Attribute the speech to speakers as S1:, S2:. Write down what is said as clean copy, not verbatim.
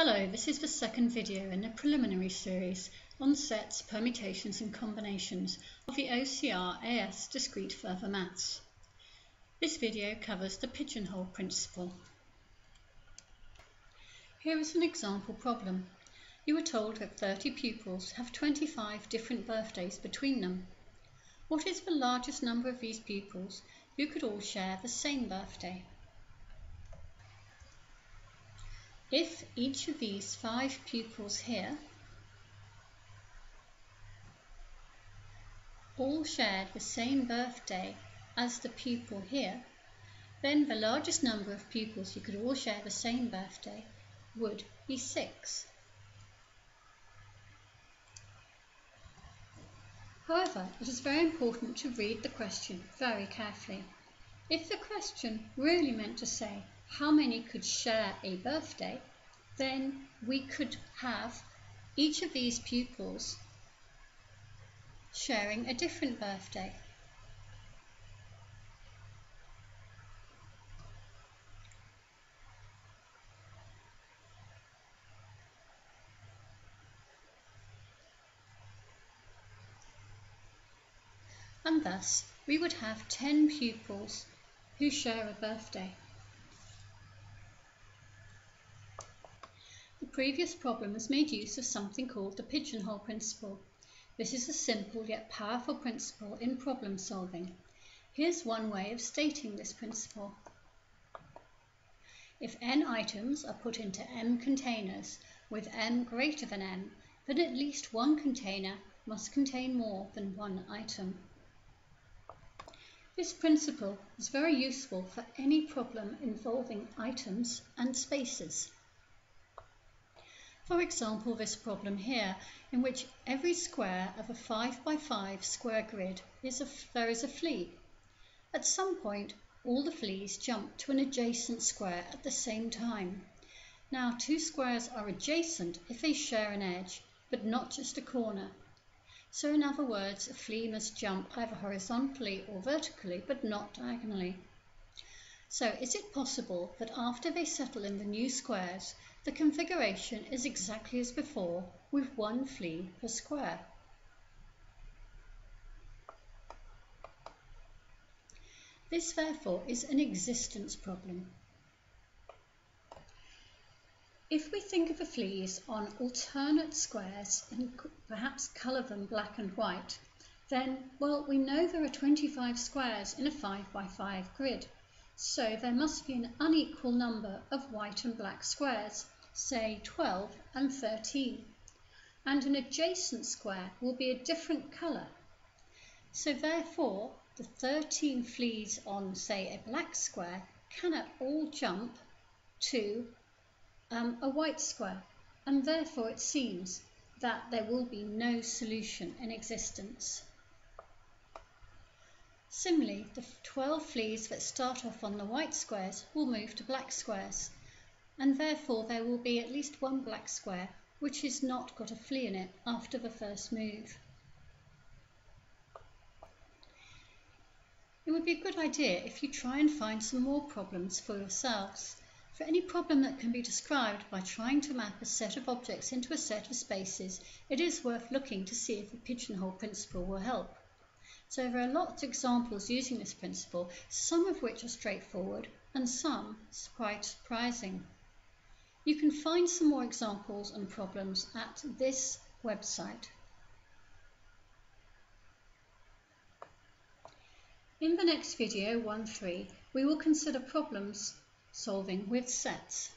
S1: Hello, this is the second video in the preliminary series on sets, permutations and combinations of the OCR Discrete Further Maths. This video covers the pigeonhole principle. Here is an example problem. You are told that 30 pupils have 25 different birthdays between them. What is the largest number of these pupils who could all share the same birthday? If each of these 5 pupils here all shared the same birthday as the pupil here, then the largest number of pupils who could all share the same birthday would be 6. However, it is very important to read the question very carefully. If the question really meant to say how many could share a birthday, then we could have each of these pupils sharing a different birthday. And thus we would have 10 pupils who share a birthday. The previous problem has made use of something called the pigeonhole principle. This is a simple yet powerful principle in problem solving. Here's one way of stating this principle. If n items are put into m containers with m greater than n, then at least one container must contain more than one item. This principle is very useful for any problem involving items and spaces. For example, this problem here, in which every square of a 5 by 5 square grid there is a flea. At some point, all the fleas jump to an adjacent square at the same time. Now, 2 squares are adjacent if they share an edge, but not just a corner. So in other words, a flea must jump either horizontally or vertically, but not diagonally. So is it possible that after they settle in the new squares, the configuration is exactly as before, with one flea per square? This therefore is an existence problem. If we think of the fleas on alternate squares and perhaps colour them black and white, then, well, we know there are 25 squares in a 5 by 5 grid. So there must be an unequal number of white and black squares, say 12 and 13. And an adjacent square will be a different colour. So therefore, the 13 fleas on, say, a black square cannot all jump to a white square, and therefore it seems that there will be no solution in existence. Similarly, the 12 fleas that start off on the white squares will move to black squares, and therefore there will be at least one black square which has not got a flea in it after the first move. It would be a good idea if you try and find some more problems for yourselves. For any problem that can be described by trying to map a set of objects into a set of spaces, it is worth looking to see if the pigeonhole principle will help. So there are lots of examples using this principle, some of which are straightforward and some quite surprising. You can find some more examples and problems at this website. In the next video, 1.3, we will consider problems solving with sets.